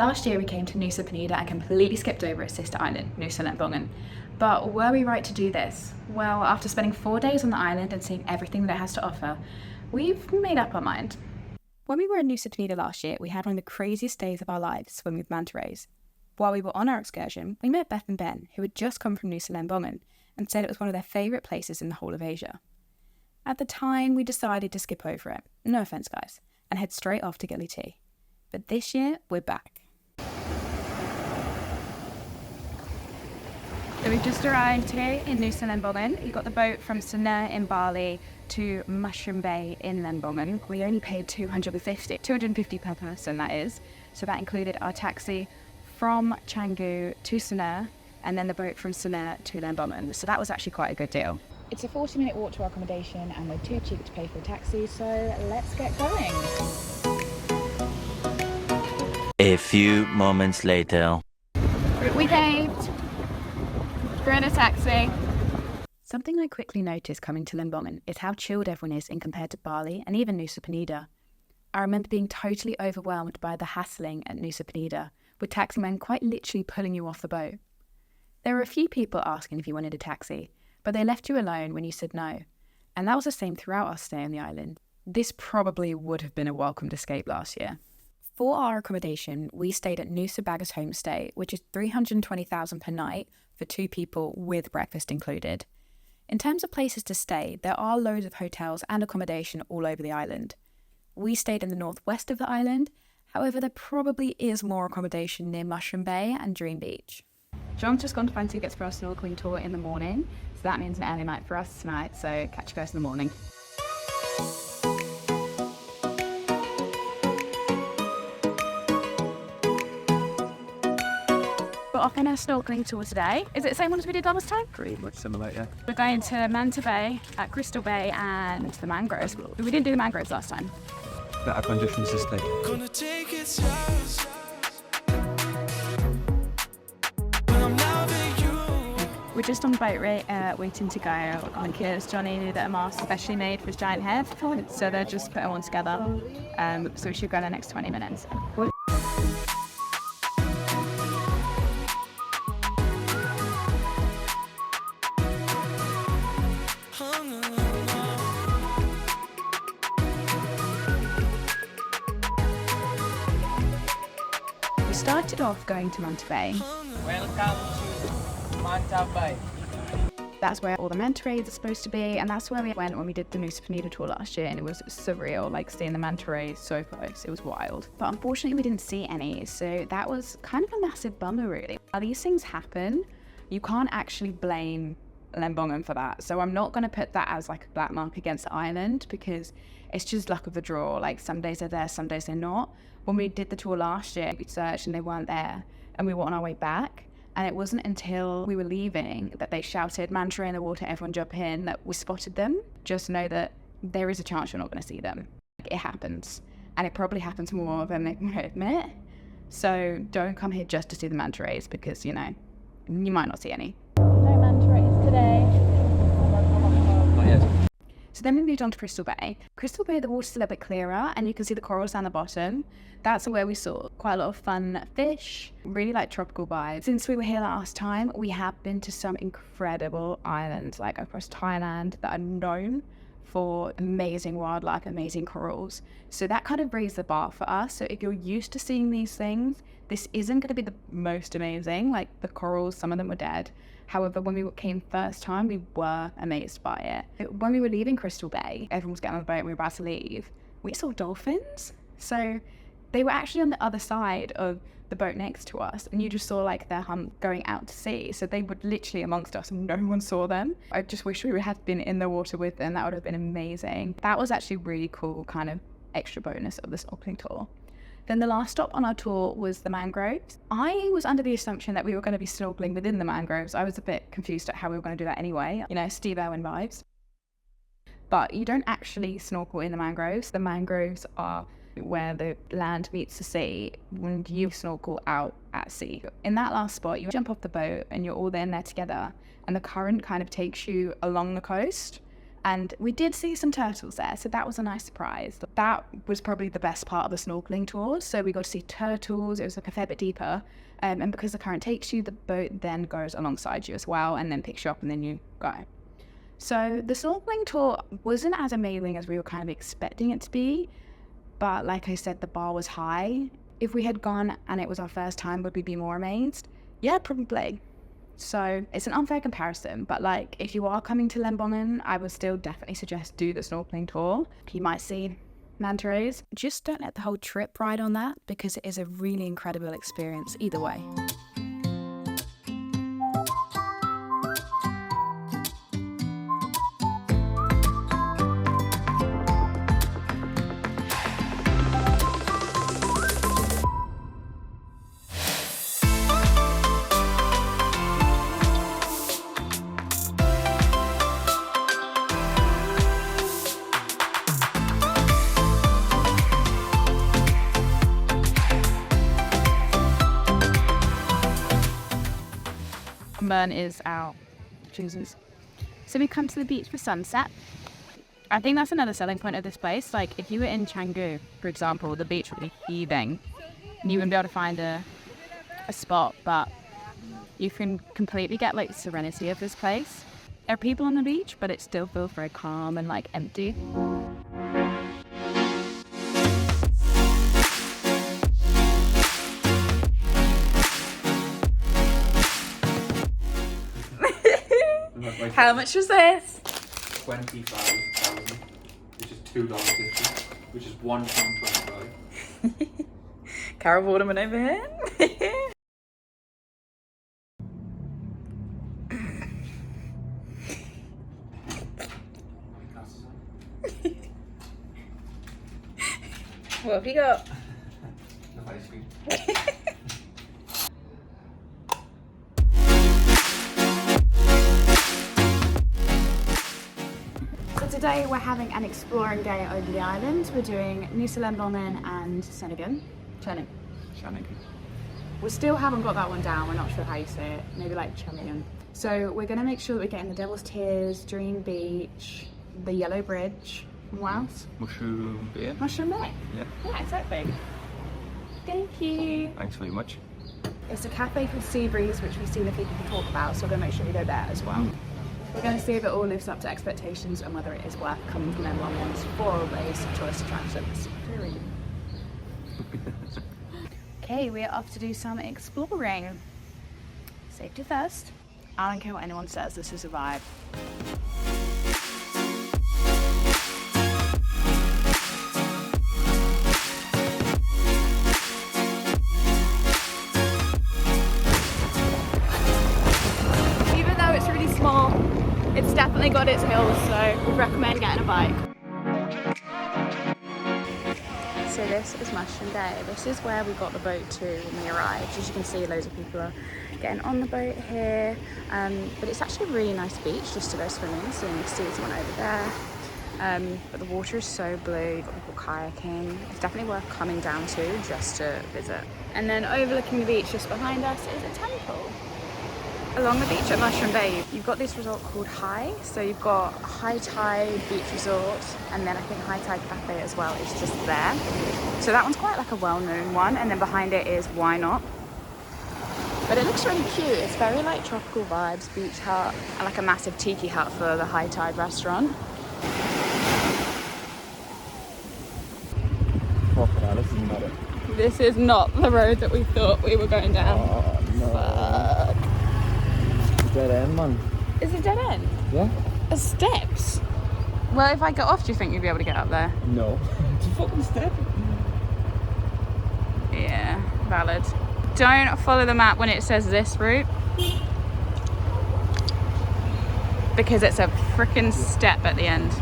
Last year we came to Nusa Penida and completely skipped over its sister island, Nusa Lembongan. But were we right to do this? Well, after spending 4 days on the island and seeing everything that it has to offer, we've made up our mind. When we were in Nusa Penida last year, we had one of the craziest days of our lives swimming with manta rays. While we were on our excursion, we met Beth and Ben, who had just come from Nusa Lembongan, and said it was one of their favourite places in the whole of Asia. At the time, we decided to skip over it, no offence guys, and head straight off to Gilly Tea. But this year, we're back. So we've just arrived today in Nusa Lembongan. We got the boat from Ceningan in Bali to Mushroom Bay in Lembongan. We only paid $250 per person, that is. So that included our taxi from Canggu to Ceningan, and then the boat from Ceningan to Lembongan. So that was actually quite a good deal. It's a 40-minute walk to our accommodation, and we're too cheap to pay for a taxi, so let's get going. A few moments later. We caved. We're in a taxi. Something I quickly noticed coming to Lembongan is how chilled everyone is in compared to Bali and even Nusa Penida. I remember being totally overwhelmed by the hassling at Nusa Penida, with taximen quite literally pulling you off the boat. There were a few people asking if you wanted a taxi, but they left you alone when you said no. And that was the same throughout our stay on the island. This probably would have been a welcomed escape last year. For our accommodation, we stayed at Nusa Bagus Homestay, which is $320,000 per night for 2 people with breakfast included. In terms of places to stay, there are loads of hotels and accommodation all over the island. We stayed in the northwest of the island, however there probably is more accommodation near Mushroom Bay and Dream Beach. John's just gone to find tickets for our snorkeling tour in the morning, so that means an early night for us tonight, so catch you guys in the morning. We're off on our snorkeling tour today. Is it the same one as we did last time? Pretty much similar, yeah. We're going to Manta Bay, Crystal Bay and the mangroves. We didn't do the mangroves last time. Better conditions to stay. Gonna take it slow. We're just on the boat waiting to go because Johnny knew that a mask specially made for his giant head, so they're just putting one together. So we should go in the next 20 minutes. We started off going to Manta Bay. Welcome to Manta Bay. That's where all the manta rays are supposed to be, and that's where we went when we did the Nusa Penida tour last year, and it was surreal, like seeing the manta rays so close. It was wild. But unfortunately we didn't see any, so that was kind of a massive bummer really. Now, these things happen. You can't actually blame Lembongan for that, so I'm not going to put that as like a black mark against the island because it's just luck of the draw. Like some days they're there, some days they're not. When we did the tour last year, we searched and they weren't there, and we were on our way back. And it wasn't until we were leaving that they shouted, "Manta ray in the water, everyone jump in," that we spotted them. Just know that there is a chance you're not going to see them. It happens. And it probably happens more than they can admit. So don't come here just to see the manta rays because, you know, you might not see any. No manta rays today. Not yet. So then we moved on to Crystal Bay. Crystal Bay, the water's a little bit clearer and you can see the corals down the bottom. That's where we saw quite a lot of fun fish, really like tropical vibes. Since we were here last time, we have been to some incredible islands like across Thailand that are known for amazing wildlife, amazing corals. So that kind of raised the bar for us. So if you're used to seeing these things, this isn't going to be the most amazing. Like the corals, some of them were dead. However, when we came first time, we were amazed by it. When we were leaving Crystal Bay, everyone was getting on the boat and we were about to leave, we saw dolphins. So they were actually on the other side of the boat next to us, and you just saw like their hump going out to sea. So they were literally amongst us and no one saw them. I just wish we had been in the water with them. That would have been amazing. That was actually really cool, kind of extra bonus of the snorkeling tour. Then the last stop on our tour was the mangroves. I was under the assumption that we were going to be snorkeling within the mangroves. I was a bit confused at how we were going to do that anyway. You know, Steve Irwin vibes. But you don't actually snorkel in the mangroves. The mangroves are where the land meets the sea when you snorkel out at sea. In that last spot, you jump off the boat and you're all there together, and the current kind of takes you along the coast, And we did see some turtles there, so that was a nice surprise. That was probably the best part of the snorkeling tour. So we got to see turtles. It was like a fair bit deeper. And because the current takes you, the boat then goes alongside you as well and then picks you up and then you go. So the snorkeling tour wasn't as amazing as we were kind of expecting it to be. But like I said, the bar was high. If we had gone and it was our first time, would we be more amazed? Yeah, probably. So it's an unfair comparison, but like if you are coming to Lembongan, I would still definitely suggest do the snorkeling tour. You might see manta rays. Just don't let the whole trip ride on that, because it is a really incredible experience either way. Burn is out. Jesus. So we come to the beach for sunset. I think that's another selling point of this place. Like if you were in Canggu, for example, the beach would be heaving. You wouldn't be able to find a spot, but you can completely get like the serenity of this place. There are people on the beach, but it still feels very calm and like empty. How much was this? 25,000, which is $2.50, which is £1.25. Carol Waterman over here. What have you got? No ice cream. Today we're having an exploring day over the island. We're doing Nusa Lembongan and Ceningan. Ceningan. We still haven't got that one down. We're not sure how you say it. Maybe like Ceningan. So we're going to make sure that we're getting the Devil's Tears, Dream Beach, the Yellow Bridge. What else? Mushroom Bay. Mushroom Bay. Yeah, exactly. Thank you. Thanks very much. It's a cafe called Sea Breeze, which we've seen a few people talk about, so we're going to make sure we go there as well. We're going to see if it all lives up to expectations and whether it is worth coming to Lembongan's for all these tourist attractions. Okay, we are off to do some exploring. Safety first. I don't care what anyone says, this is a vibe. Even though it's really small, it's definitely got its hills, so we recommend getting a bike. So this is Mushroom Bay. This is where we got the boat to when we arrived. As you can see, loads of people are getting on the boat here. But it's actually a really nice beach just to go swimming. So you can see someone over there. But the water is so blue. You've got people kayaking. It's definitely worth coming down to just to visit. And then overlooking the beach just behind us is a temple. Along the beach at Mushroom Bay, you've got this resort called High. So you've got High Tide Beach Resort, and then I think High Tide Cafe as well is just there. So that one's quite like a well-known one, and then behind it is Why Not. But it looks really cute. It's very like tropical vibes, beach hut, and like a massive tiki hut for the High Tide restaurant. This is not the road that we thought we were going down. Oh, no. Dead end, man. Is it dead end? Yeah. There's steps. Well, if I get off, do you think you'd be able to get up there? No. It's a fucking step. Yeah, valid. Don't follow the map when it says this route, because it's a freaking step at the end.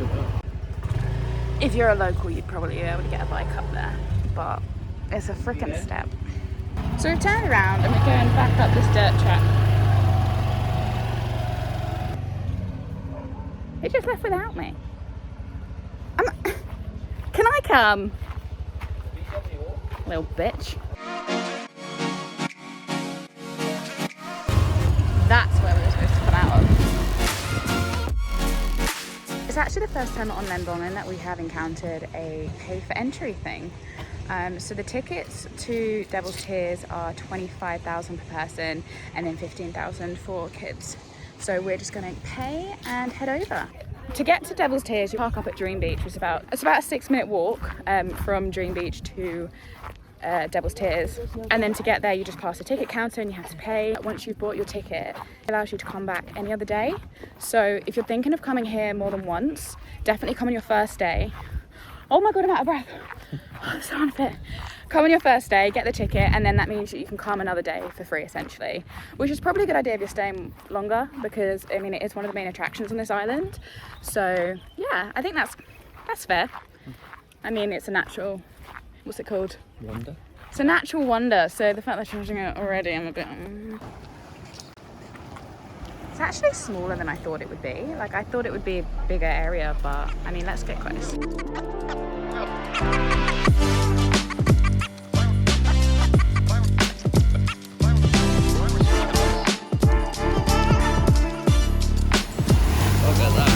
If you're a local, you'd probably be able to get a bike up there, but it's a freaking step. So we've turned around and we're going back up this dirt track. It just left without me. Can I come? Little bitch. That's where we're supposed to come out of. Is that actually the first time on Lembongan that we have encountered a pay for entry thing. So the tickets to Devil's Tears are 25,000 per person and then 15,000 for kids. So we're just going to pay and head over. To get to Devil's Tears, you park up at Dream Beach. It's about a 6-minute walk from Dream Beach to Devil's Tears, and then to get there you just pass a ticket counter and you have to pay. Once you've bought your ticket, it allows you to come back any other day. So if you're thinking of coming here more than once, definitely come on your first day. Oh my god, I'm out of breath. I'm so unfit. Come on your first day, get the ticket, and then that means that you can come another day for free essentially, which is probably a good idea if you're staying longer, because I mean it is one of the main attractions on this island. So yeah, I think that's fair. I mean, it's a natural, what's it called? Wonder. It's a natural wonder, so the fact that you're using it already, I'm a bit... It's actually smaller than I thought it would be. Like, I thought it would be a bigger area, but I mean, let's get close. Look at that.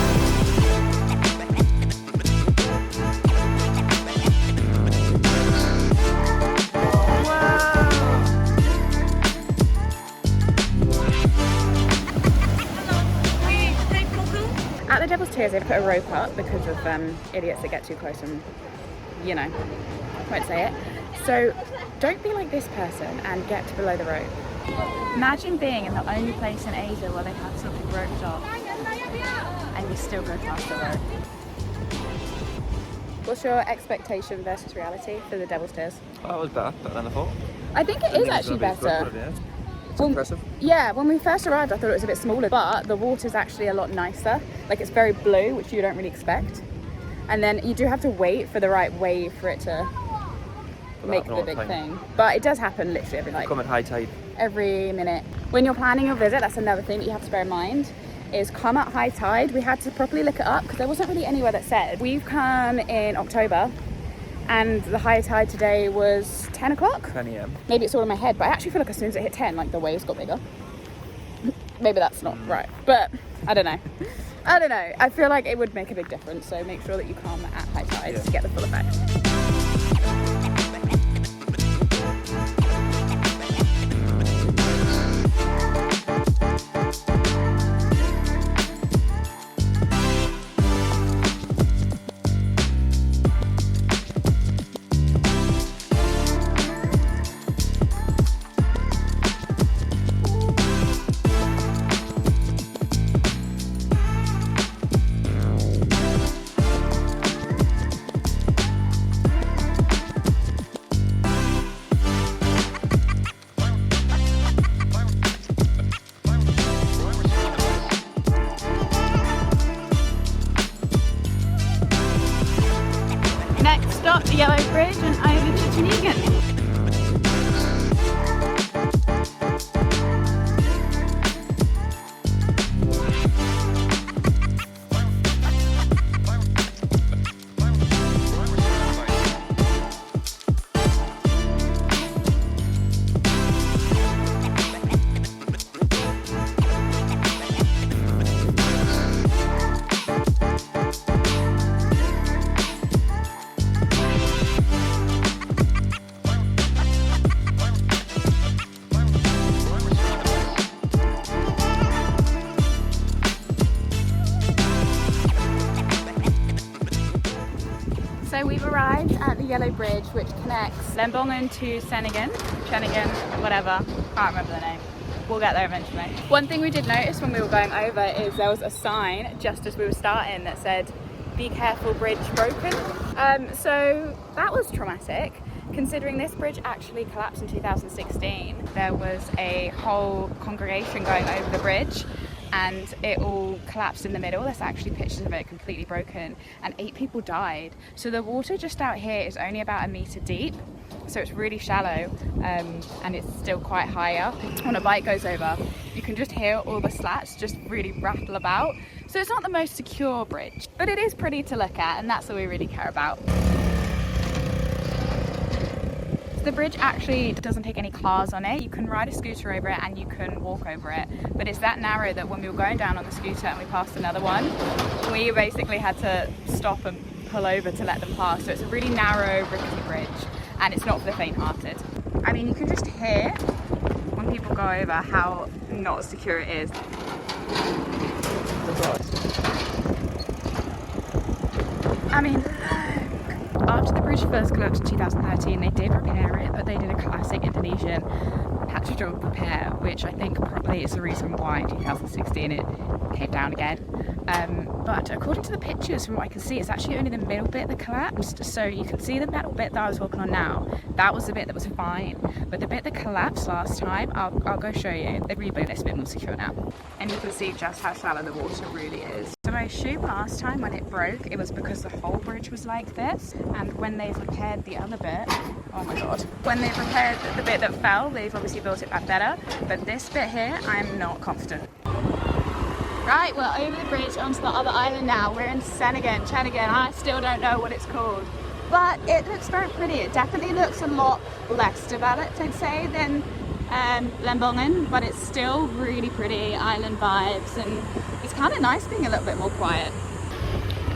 At the Devil's Tears, they put a rope up because of idiots that get too close and, you know, won't say it. So don't be like this person and get to below the rope. Imagine being in the only place in Asia where they have something roped off and you still go past the rope. What's your expectation versus reality for the Devil's Tears? That was better than I thought. I think it is actually better. It's impressive. Yeah, when we first arrived I thought it was a bit smaller, but the water's actually a lot nicer. Like, it's very blue, which you don't really expect. And then you do have to wait for the right wave for it to make the big thing. But it does happen literally Come at high tide. every minute. When you're planning your visit, that's another thing that you have to bear in mind, is come at high tide. We had to properly look it up because there wasn't really anywhere that said. We've come in October and the high tide today was 10 o'clock. 10 a.m. Maybe it's all in my head, but I actually feel like as soon as it hit 10, like the waves got bigger. Maybe that's not right, but I don't know. I feel like it would make a big difference, so make sure that you come at high tide to get the full effect. Next stop, the Yellow Bridge and over to Ceningan. So we've arrived at the Yellow Bridge, which connects Lembongan to Ceningan, whatever, can't remember the name. We'll get there eventually. One thing we did notice when we were going over is there was a sign just as we were starting that said, "Be careful, bridge broken." So that was traumatic, considering this bridge actually collapsed in 2016. There was a whole congregation going over the bridge and it all collapsed in the middle. There's actually pictures of it completely broken and 8 people died. So the water just out here is only about 1 meter deep, so it's really shallow and it's still quite high up. When a bike goes over, you can just hear all the slats just really rattle about. So it's not the most secure bridge, but it is pretty to look at, and that's what we really care about. So the bridge actually doesn't take any cars on it. You can ride a scooter over it and you can walk over it. But it's that narrow that when we were going down on the scooter and we passed another one, we basically had to stop and pull over to let them pass. So it's a really narrow, rickety bridge and it's not for the faint-hearted. I mean, you can just hear when people go over how not secure it is. I mean, after the bridge first closed in 2013, they did repair it, but they did a classic Indonesian patch job repair, which I think probably is the reason why in 2016 it came down again. But according to the pictures, from what I can see, it's actually only the middle bit that collapsed. So you can see the metal bit that I was walking on now, that was the bit that was fine. But the bit that collapsed last time, I'll go show you. They rebuilt this a bit more secure now. And you can see just how shallow the water really is. So I assume last time when it broke, it was because the whole bridge was like this. And when they've repaired the other bit, oh my god. When they've repaired the bit that fell, they've obviously built it back better. But this bit here, I'm not confident. Right, we're over the bridge onto the other island now. We're in Ceningan. I still don't know what it's called. But it looks very pretty. It definitely looks a lot less developed, I'd say, than Lembongan, but it's still really pretty island vibes, and it's kind of nice being a little bit more quiet.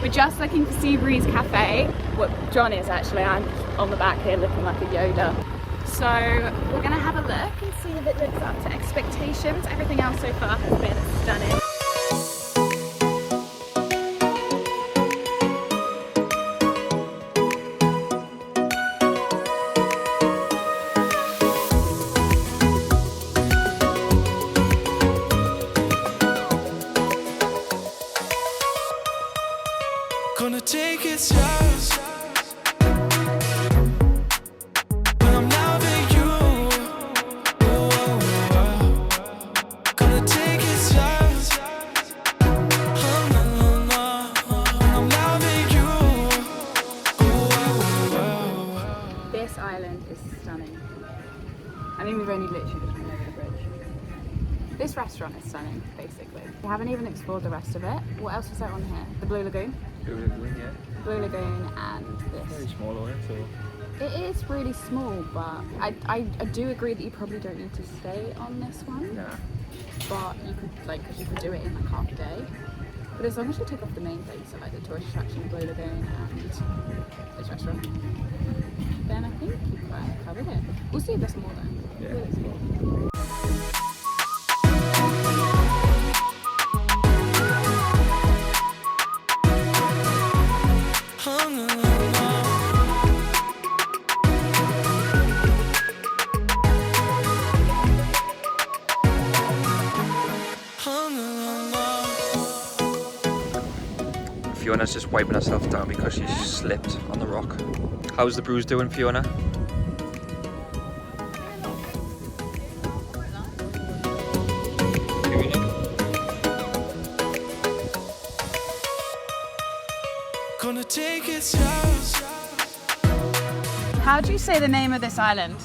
We're just looking for Sea Breeze Cafe. What John is actually, I'm on the back here looking like a Yoda. So we're gonna have a look and see if it lives up to expectations. Everything else so far has been stunning. Gonna take it slow. When I'm loving you. Gonna take it slow. When I'm loving you. This island is stunning. I mean, we've only literally just been over the bridge. This restaurant is stunning, basically. We haven't even explored the rest of it. What else is there on here? The Blue Lagoon? Blue Lagoon, yeah. Blue Lagoon and this. Very small on it, so. It is really small, but I do agree that you probably don't need to stay on this one. Nah. But you could, like, because you could do it in like half a day. But as long as you take off the main things, so like the tourist attraction, Blue Lagoon and this restaurant, then I think you've kind of covered it. We'll see if there's more though. Yeah. We'll explore. Fiona's just wiping herself down because she slipped on the rock. How's the bruise doing, Fiona? Gonna take it slow. How do you say the name of this island?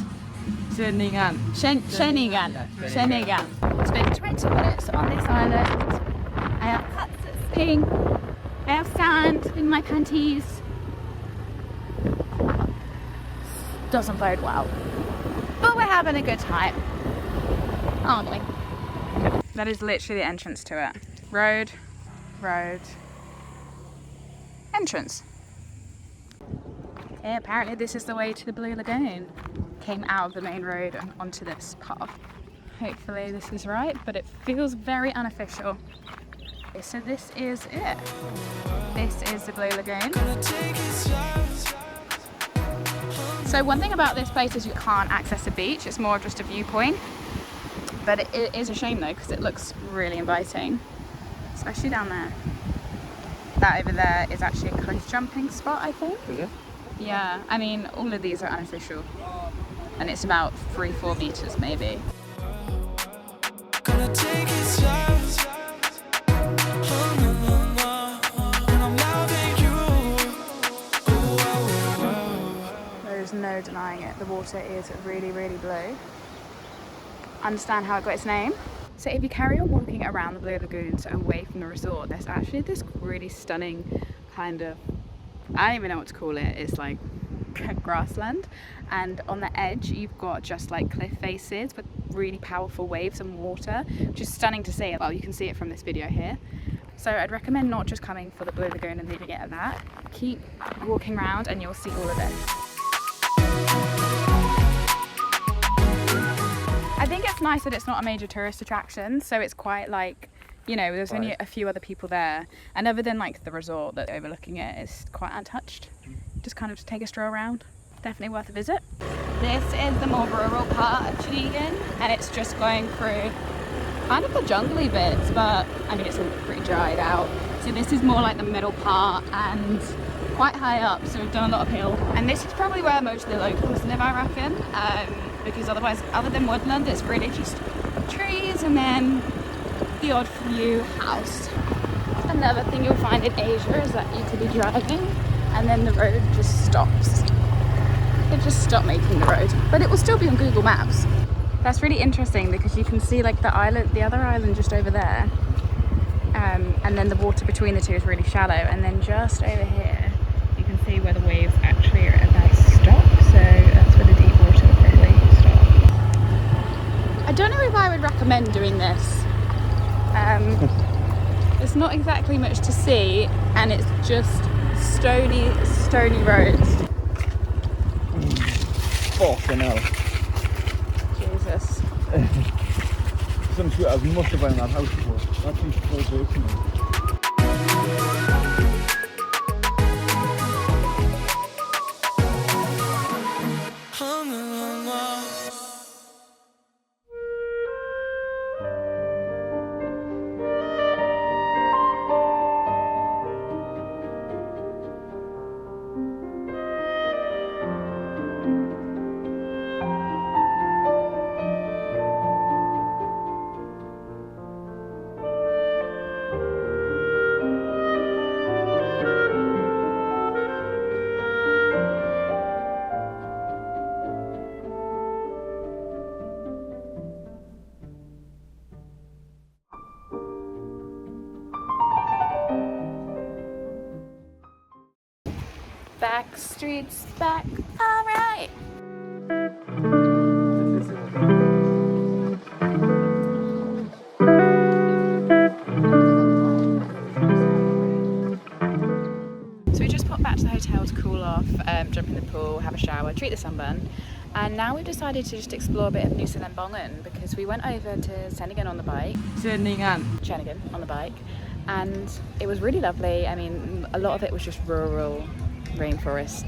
Ceningan. Ceningan. Ceningan. Spent 20 minutes on this island. I have cuts at skiing. I have sand in my panties. Doesn't bode well. But we're having a good time, aren't we? That is literally the entrance to it. Road, entrance. Yeah, apparently this is the way to the Blue Lagoon. Came out of the main road and onto this path. Hopefully this is right, but it feels very unofficial. Okay, so this is it. This is the Blue Lagoon. So one thing about this place is you can't access the beach. It's more just a viewpoint. But it is a shame though, because it looks really inviting, especially down there. That over there is actually a cliff jumping spot, I think. Is it? Yeah, I mean, all of these are unofficial. And it's about 3-4 meters maybe. Gonna take it slow. There's no denying it. The water is really, really blue. Understand how it got its name? So if you carry on walking around the Blue Lagoons away from the resort, there's actually this really stunning kind of, I don't even know what to call it. It's like grassland, and on the edge you've got just like cliff faces with really powerful waves and water, which is stunning to see. Well, you can see it from this video here. So I'd recommend not just coming for the Blue Lagoon and leaving it at that. Keep walking around and you'll see all of it. I think it's nice that it's not a major tourist attraction, so it's quite like, you know, there's only a few other people there, and other than like the resort that's overlooking it, it's quite untouched. Just kind of to take a stroll around. Definitely worth a visit. This is the more rural part of Ceningan, and it's just going through kind of the jungly bits, but I mean it's all pretty dried out. So this is more like the middle part and quite high up, so we've done a lot of hill. And this is probably where most of the locals live, I reckon, because otherwise, other than woodland, it's really just trees and then the odd few house. Another thing you'll find in Asia is that you could be driving and then the road just stops. They just stop making the road, but it will still be on Google Maps. That's really interesting because you can see like the island, the other island just over there, and then the water between the two is really shallow, and then just over here you can see where the waves actually are about to stop, so that's where the deep water will probably stop. I don't know if I would recommend doing this. There's not exactly much to see, and it's just stony roads. Fucking hell. Jesus. Some shit I must have been in that house before. That's so broken. Back streets back, alright. So we just popped back to the hotel to cool off, jump in the pool, have a shower, treat the sunburn, and now we've decided to just explore a bit of Nusa Lembongan because we went over to Ceningan on the bike. Ceningan on the bike, and it was really lovely. I mean, a lot of it was just rural rainforest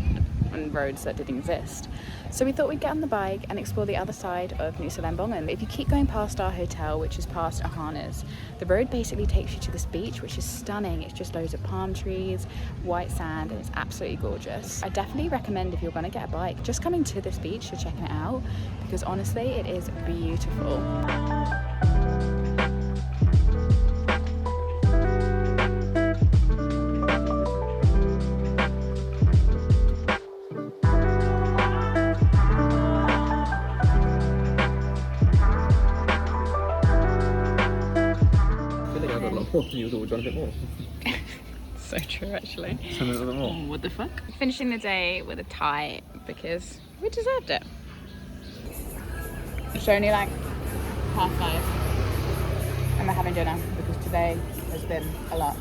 and roads that didn't exist. So we thought we'd get on the bike and explore the other side of Nusa Lembongan. If you keep going past our hotel, which is past Ahanas, the road basically takes you to this beach, which is stunning. It's just loads of palm trees, white sand, and it's absolutely gorgeous. I definitely recommend, if you're going to get a bike, just coming to this beach to checking it out, because honestly it is beautiful. You thought we'd done a bit more. So true, actually. A little bit more. Oh, what the fuck? Finishing the day with a tie because we deserved it. It's only like 5:30 and we're having dinner because today has been a lot.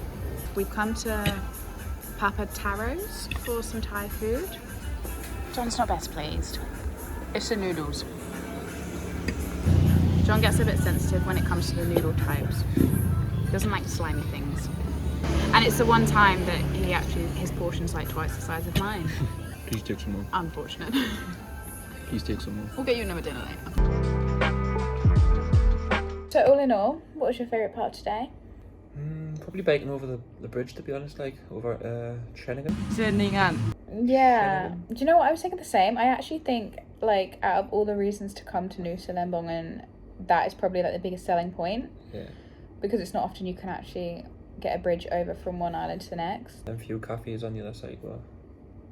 We've come to Papa Taro's for some Thai food. John's not best pleased. It's the noodles. John gets a bit sensitive when it comes to the noodle types. Doesn't like slimy things. And it's the one time that his portion's like twice the size of mine. Please take some more. Unfortunate. Please take some more. We'll get you another dinner later. So all in all, what was your favourite part today? Probably biking over the bridge, to be honest, like over Ceningan. Ceningan. Yeah. Do you know what? I was thinking the same. I actually think, like, out of all the reasons to come to Nusa Lembongan, that is probably like the biggest selling point. Yeah. Because it's not often you can actually get a bridge over from one island to the next. And a few cafes on the other side were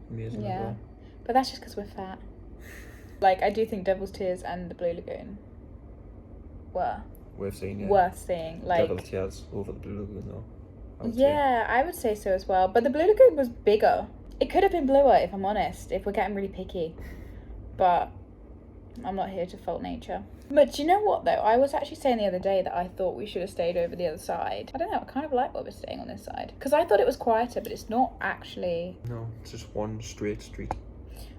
amazing as Yeah. well. But that's just because we're fat. Like, I do think Devil's Tears and the Blue Lagoon were Worth seeing, yeah. worth seeing. Like, Devil's Tears over the Blue Lagoon, though. I would say so as well. But the Blue Lagoon was bigger. It could have been bluer, if I'm honest, if we're getting really picky. But I'm not here to fault nature. But do you know what, though? I was actually saying the other day that I thought we should have stayed over the other side. I don't know, I kind of like why we're staying on this side. Because I thought it was quieter, but it's not actually. No, it's just one straight street.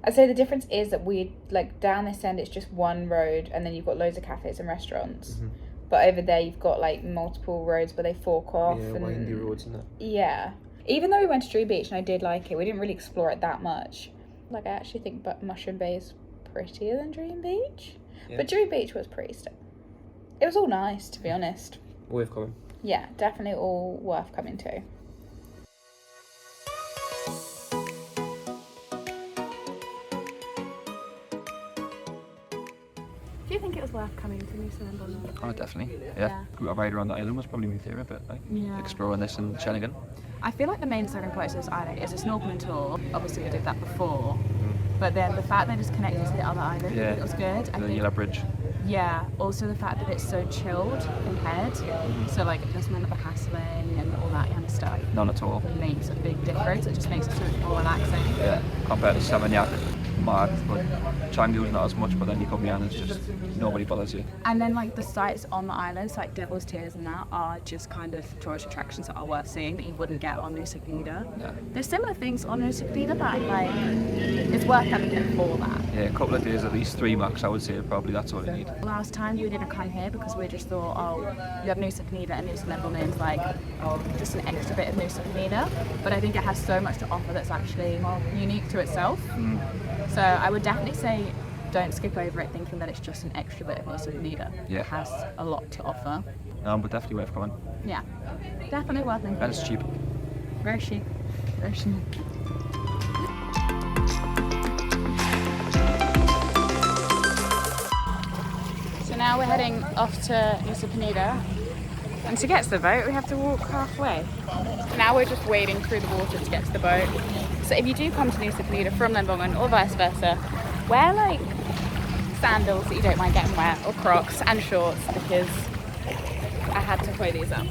I'd say the difference is that we, like, down this end, it's just one road, and then you've got loads of cafes and restaurants. Mm-hmm. But over there, you've got, like, multiple roads where they fork off. Yeah, and windy roads and that. Yeah. Even though we went to Drew Beach and I did like it, we didn't really explore it that much. Like, I actually think Mushroom Bay is prettier than Dream Beach. Yeah. But Drew Beach was pretty still. It was all nice, to be honest. Worth coming. Yeah, definitely all worth coming to. Do you think it was worth coming to Nusa Lembongan? Oh, definitely. Yeah. A ride around the island was probably my favourite bit. Like, Yeah. exploring this in Ceningan. I feel like the main selling point of this island is a snorkeling tour. Obviously, we did that before. But then the fact that it's connected to the other island, Yeah. it was good. I The think, Yellow Bridge. yeah, also the fact that it's so chilled compared. So, like, it doesn't end up hassling and all that kind of stuff. None at all. It makes a big difference. It just makes it so much more relaxing. Yeah. Compared to Seminyak, mad, but Canggu's not as much, but then you come here and it's just nobody bothers you. And then, like, the sites on the islands, like Devil's Tears and that, are just kind of tourist attractions that are worth seeing that you wouldn't get on Nusa Penida. Yeah. There's similar things on Nusa Penida, but like, it's worth coming here for that. Yeah, a couple of days, at least 3 max, I would say, probably that's all you need. Last time we didn't come here because we just thought, oh, you have Nusa Penida and Nusa Lembongan is like just an extra bit of Nusa Penida. But I think it has so much to offer that's actually unique to itself. So I would definitely say don't skip over it thinking that it's just an extra bit of Nusa Penida. Yeah. It has a lot to offer. But definitely worth coming. Yeah, definitely worth thinking. And it's cheap. Very chic. Very chic. So now we're heading off to Nusa Penida. And to get to the boat, we have to walk halfway. Now we're just wading through the water to get to the boat. So if you do come to Nusa Penida from Lembongan or vice versa, wear like sandals that you don't mind getting wet, or Crocs and shorts, because I had to throw these up.